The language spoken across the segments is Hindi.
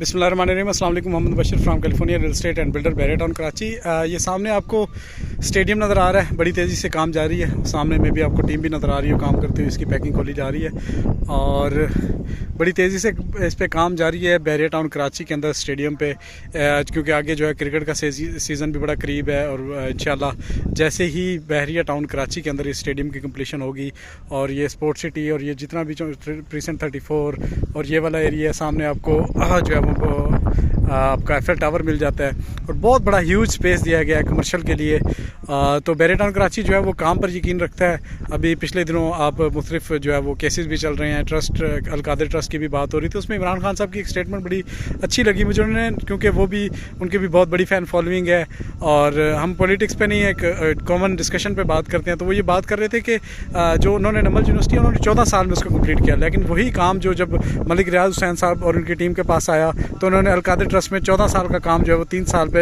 बिस्मिल्लाहिर्रहमानिर्रहीम। अस्सलाम वालेकुम। Mohammad Bashir from California real estate and builder Bahria Town Karachi. ये सामने आपको स्टेडियम नज़र आ रहा है, बड़ी तेज़ी से काम जारी है। सामने में भी आपको टीम भी नज़र आ रही है काम करते हुए, इसकी पैकिंग खोली जा रही है और बड़ी तेज़ी से इस पर काम जारी है बैरिया टाउन कराची के अंदर स्टेडियम पे, क्योंकि आगे जो है क्रिकेट का सीज़न भी बड़ा करीब है और इंशाल्लाह जैसे ही बैरिया टाउन कराची के अंदर इस स्टेडियम की कंप्लीशन होगी और ये स्पोर्ट सिटी और ये जितना भी प्रीसेंट 34 और ये वाला एरिया है सामने आपको जो है वो आपका एफएल टावर मिल जाता है और बहुत बड़ा ह्यूज स्पेस दिया गया है कमर्शियल के लिए। तो बैरिया टाउन कराची जो है वो काम पर यकीन रखता है। अभी पिछले दिनों आप मुख्तलिफ जो है वो केसेस भी चल रहे हैं, ट्रस्ट अलकादिर ट्रस्ट की भी बात हो रही थी, उसमें इमरान खान साहब की एक स्टेटमेंट बड़ी अच्छी लगी मुझे उन्होंने, क्योंकि वो भी उनकी भी बहुत बड़ी फ़ैन फॉलोइंग है और हम पॉलिटिक्स पे नहीं एक कॉमन डिस्कशन पे बात करते हैं। तो वो ये बात कर रहे थे कि जो उन्होंने नमल यूनिवर्सिटी उन्होंने 14 साल में उसको कंप्लीट किया, लेकिन वही काम जो जब मलिक रियाज हुसैन साहब और उनकी टीम के पास आया तो उन्होंने अलकादिर ट्रस्ट में 14 साल का काम जो है वो 3 साल पे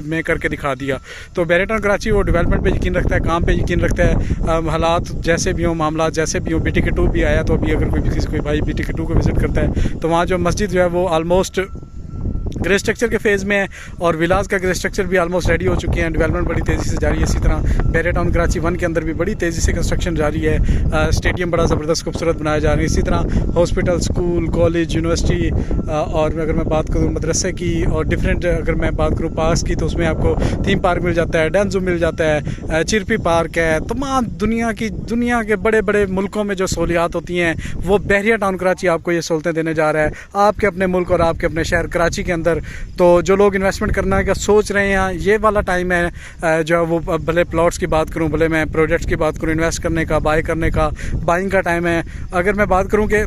में करके दिखा दिया। तो बैरिया टाउन कराची वो डेवलपमेंट पे यकीन रखता है, काम पे यकीन रखता है। हालात जैसे भी हों, मामला जैसे भी हों, BTK2 भी आया तो अभी अगर कोई भाई BTK2 को विज़िट करता है तो वहाँ जो मस्जिद जो है वो आलमोस्ट ग्रे स्ट्रक्चर के फेज़ में है और विलास का ग्रे स्ट्रक्चर भी आलमोस्ट रेडी हो चुके हैं। डेवलपमेंट बड़ी तेज़ी से जारी है। इसी तरह बैरिया टाउन कराची 1 के अंदर भी बड़ी तेज़ी से कंस्ट्रक्शन जारी है। स्टेडियम बड़ा ज़बरदस्त खूबसूरत बनाया जा रहा है। इसी तरह हॉस्पिटल, स्कूल, कॉलेज, यूनिवर्सिटी और अगर मैं बात करूँ मदरसे की और डिफरेंट अगर मैं बात करूँ पार्क्स की तो उसमें आपको थीम पार्क मिल जाता है, डैन ज़ू मिल जाता है, चिरपी पार्क है। तमाम दुनिया के बड़े बड़े मुल्कों में जो सहूलियात होती हैं वो बैरिया टाउन कराची आपको ये सहूलतें देने जा रहा है, आपके अपने मुल्क और आपके अपने शहर कराची के अंदर। तो जो लोग इन्वेस्टमेंट करना का सोच रहे हैं ये वाला टाइम है जो है वो, भले प्लॉट्स की बात करूं, भले मैं प्रोजेक्ट्स की बात करूं, इन्वेस्ट करने का, बाय करने का, बाइंग का टाइम है। अगर मैं बात करूं कि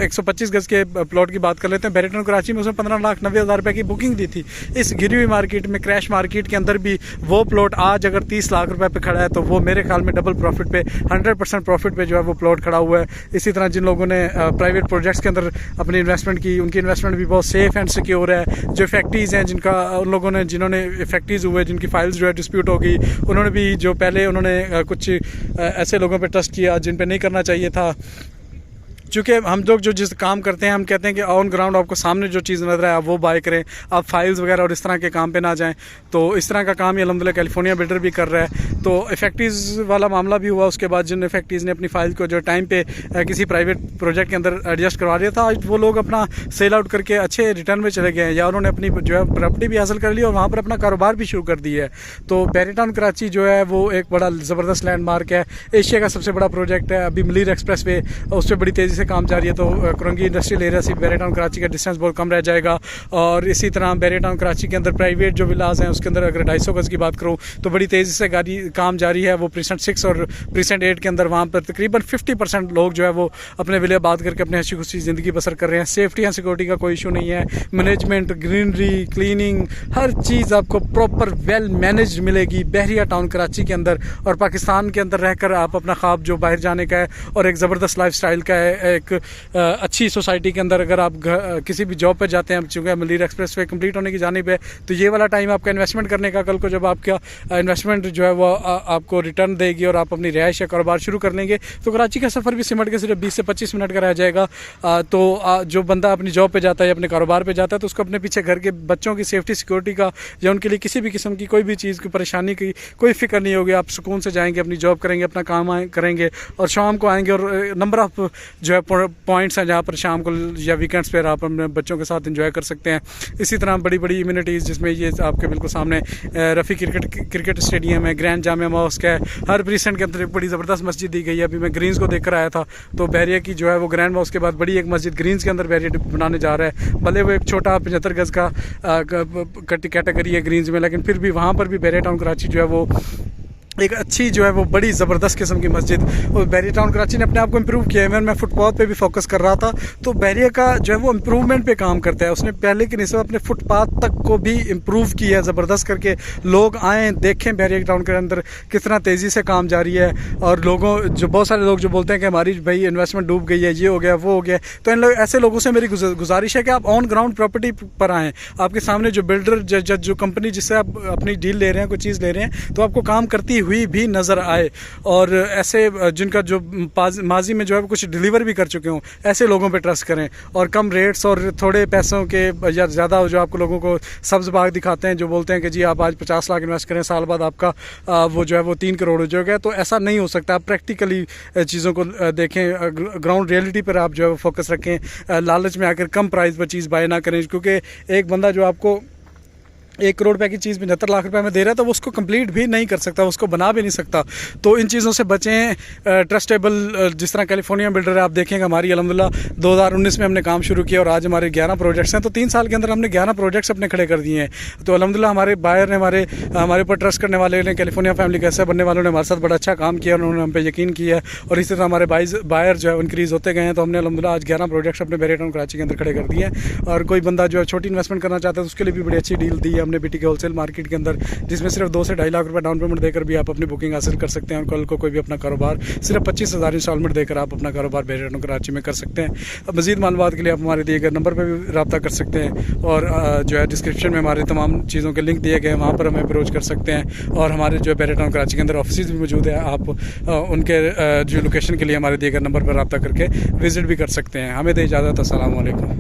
125 गज के प्लॉट की बात कर लेते हैं, बैरिया टाउन कराची में उसमें 15,90,000 रुपये की बुकिंग दी थी। इस गिरी हुई मार्केट में, क्रैश मार्केट के अंदर भी वो प्लॉट आज अगर 30 लाख रुपये पे खड़ा है तो वो मेरे ख्याल में डबल प्रॉफिट पे, 100% प्रॉफिट पे जो है वो प्लॉट खड़ा हुआ है। इसी तरह जिन लोगों ने प्राइवेट प्रोजेक्ट्स के अंदर अपनी इन्वेस्टमेंट की, उनकी इन्वेस्टमेंट भी बहुत सेफ एंड सिक्योर है। जो फैक्ट्रीज़ हैं जिनका उन लोगों ने जिन्होंने फैक्ट्रीज़ हुए जिनकी फाइल्स जो है डिस्प्यूट हो गई, उन्होंने भी जो पहले उन्होंने कुछ ऐसे लोगों पे ट्रस्ट किया जिन पे नहीं करना चाहिए था। चूँकि हम लोग जो जिस काम करते हैं हम कहते हैं कि ऑन ग्राउंड आपको सामने जो चीज़ नजर आए आप वो बाय करें, आप फाइल्स वगैरह और इस तरह के काम पे ना जाएं। तो इस तरह का काम ये अल्हम्दुलिल्लाह कैलिफोर्निया बिल्डर भी कर रहा है। तो इफेक्टिव्स वाला मामला भी हुआ। उसके बाद जिन इफेक्टिव्स ने अपनी फाइल को जो टाइम पे किसी प्राइवेट प्रोजेक्ट के अंदर एडजस्ट करवा दिया था, आज वो लोग अपना सेल आउट करके अच्छे रिटर्न में चले गए हैं या उन्होंने अपनी जो है प्रॉपर्टी भी हासिल कर ली और वहाँ पर अपना कारोबार भी शुरू कर दिया है। तो बैरिया टाउन कराची जो है वो एक बड़ा ज़बरदस्त लैंडमार्क है, एशिया का सबसे बड़ा प्रोजेक्ट है। अभी मलीर एक्सप्रेस वे उस पर बड़ी तेज़ी से काम जारी है। तो कुरंगी इंडस्ट्रियल एरिया से बैरिया टाउन कराची का डिस्टेंस बहुत कम रह जाएगा। और इसी तरह बैरिया टाउन कराची के अंदर प्राइवेट जो विलास हैं उसके अंदर अगर 250 गज की बात करूँ तो बड़ी तेज़ी से काम जारी है। वो प्रीसेंट 6 और प्रीसेंट 8 के अंदर वहाँ पर तकरीबन 50% लोग जो है वो अपने विले आबाद करके अपने हंसी खुशी ज़िंदगी बसर कर रहे हैं। सेफ्टी एंड सिक्योरिटी का कोई इशू नहीं है। मैनेजमेंट, ग्रीनरी, क्लीनिंग, हर चीज़ आपको प्रॉपर वेल मैनेज मिलेगी बैरिया टाउन कराची के अंदर। और पाकिस्तान के अंदर रहकर आप अपना ख्वाब जो बाहर जाने का है और एक ज़बरदस्त लाइफ स्टाइल का है, एक अच्छी सोसाइटी के अंदर अगर आप किसी भी जॉब पर जाते हैं, चूँकि मलीर एक्सप्रेस वे कंप्लीट होने की जानिब है, तो ये वाला टाइम आपका इन्वेस्टमेंट करने का, कल को जब आपका इन्वेस्टमेंट जो है वो आपको रिटर्न देगी और आप अपनी रिहाइश या कारोबार शुरू कर लेंगे तो कराची का सफ़र भी सिमट के सिर्फ 20 से 25 मिनट का रह जाएगा। तो जो बंदा अपनी जॉब पे जाता है या अपने कारोबार पे जाता है तो उसको अपने पीछे घर के बच्चों की सेफ्टी सिक्योरिटी का या उनके लिए किसी भी किस्म की कोई भी चीज़ की परेशानी की कोई फिक्र नहीं होगी। आप सुकून से जाएंगे, अपनी जॉब करेंगे, अपना काम करेंगे और शाम को आएंगे। और नंबर ऑफ जो है पॉइंट्स हैं जहाँ पर शाम को या वीकेंड्स पर आप अपने बच्चों के साथ एंजॉय कर सकते हैं। इसी तरह बड़ी बड़ी इम्यूनिटीज़ जिसमें ये आपके बिल्कुल सामने रफ़ी क्रिकेट स्टेडियम है, ग्रैंड जामिया मॉस्क है, हर प्रीसेंट के अंदर एक बड़ी ज़बरदस्त मस्जिद दी गई है। अभी मैं ग्रीन्स को देख कर आया था तो बैरिया की जो है वो ग्रैंड मॉस्क के बाद बड़ी एक मस्जिद ग्रीन्स के अंदर बैरिया बनाने जा रहा है। भले वो एक छोटा 75 गज का कैटेगरी है ग्रीन्स में, लेकिन फिर भी वहाँ पर भी बैरिया टाउन कराची जो है वो एक अच्छी जो है वो बड़ी ज़बरदस्त किस्म की मस्जिद। और बैरिया टाउन कराची ने अपने आप को इम्प्रूव किया है। मैं फुटपाथ पे भी फोकस कर रहा था तो बैरिया का जो है वो इम्प्रूवमेंट पे काम करता है। उसने पहले की निस्बत अपने फुटपाथ तक को भी इम्प्रूव किया है ज़बरदस्त करके। लोग आएँ देखें बैरिया टाउन के अंदर कितना तेज़ी से काम जारी है। और लोगों जो बहुत सारे लोग जो बोलते हैं कि हमारी भाई इन्वेस्टमेंट डूब गई है, ये हो गया वो हो गया, तो इन ऐसे लोगों से मेरी गुजारिश है कि आप ऑन ग्राउंड प्रॉपर्टी पर आएँ। आपके सामने जो बिल्डर जो कंपनी जिससे आप अपनी डील ले रहे हैं, कोई चीज़ ले रहे हैं, तो आपको काम करती हुई भी नज़र आए, और ऐसे जिनका जो माजी में जो है कुछ डिलीवर भी कर चुके हों, ऐसे लोगों पे ट्रस्ट करें। और कम रेट्स और थोड़े पैसों के या ज़्यादा जो आपको लोगों को सब्ज़ बाग दिखाते हैं, जो बोलते हैं कि जी आप आज 50 लाख इन्वेस्ट करें, साल बाद आपका वो जो है वो 3 करोड़ हो जाएगा, तो ऐसा नहीं हो सकता। आप प्रैक्टिकली चीज़ों को देखें, ग्राउंड रियलिटी पर आप जो है फोकस रखें। लालच में आकर कम प्राइस पर चीज़ बाय ना करें, क्योंकि एक बंदा जो आपको 1 करोड़ रुपए की चीज़ 75 लाख रुपए में दे रहा है, तो वो उसको कंप्लीट भी नहीं कर सकता, उसको बना भी नहीं सकता। तो इन चीज़ों से बचें। ट्रस्टेबल जिस तरह कैलिफोर्निया बिल्डर है, आप देखेंगे हमारी अल्हम्दुलिल्लाह 2019 में हमने काम शुरू किया और आज हमारे 11 प्रोजेक्ट्स हैं। तो 3 साल के अंदर हमने 11 प्रोजेक्ट्स अपने खड़े कर दिए हैं। तो अल्हम्दुलिल्लाह हमारे बायर ने हमारे ऊपर ट्रस्ट करने वाले ने, कैलिफोर्निया फैमिली कैसे बनने वालों ने हमारे साथ बड़ा अच्छा काम किया, उन्होंने हम पे यकीन किया है, और इसी तरह हमारे बायर जो है इंक्रीज़ होते गए हैं। तो हमने अल्हम्दुलिल्लाह आज 11 प्रोजेक्ट्स अपने बैरियटाउन कराची के अंदर खड़े कर दिए हैं। और कोई बंदा जो है छोटी इन्वेस्टमेंट करना चाहता है, तो उसके लिए भी बड़ी अच्छी डील दी है हमने BTK होलसेल मार्केट के अंदर, जिसमें सिर्फ 2 से 2.5 लाख रुपए डाउन पेमेंट देकर भी आप अपनी बुकिंग हासिल कर सकते हैं। और कल को कोई भी अपना कारोबार सिर्फ 25,000 इंस्टॉलमेंट देकर आप अपना कारोबार बैरियटाउन कराची में कर सकते हैं। अब मज़ीद मालूमात के लिए आप हमारे दिए गए नंबर पर भी रब्ता कर सकते हैं, और जो है डिस्क्रिप्शन में हमारे तमाम चीज़ों के लिंक दिए गए हैं, वहाँ पर हमें अप्रोच कर सकते हैं। और हमारे जो बैरियटाउन कराची के अंदर ऑफिस भी मौजूद है, आप उनके जो लोकेशन के लिए हमारे दिए गए नंबर पर रब्ता करके विज़िट भी कर सकते हैं। हमें दे इजाज़त। अस्सलाम वालेकुम।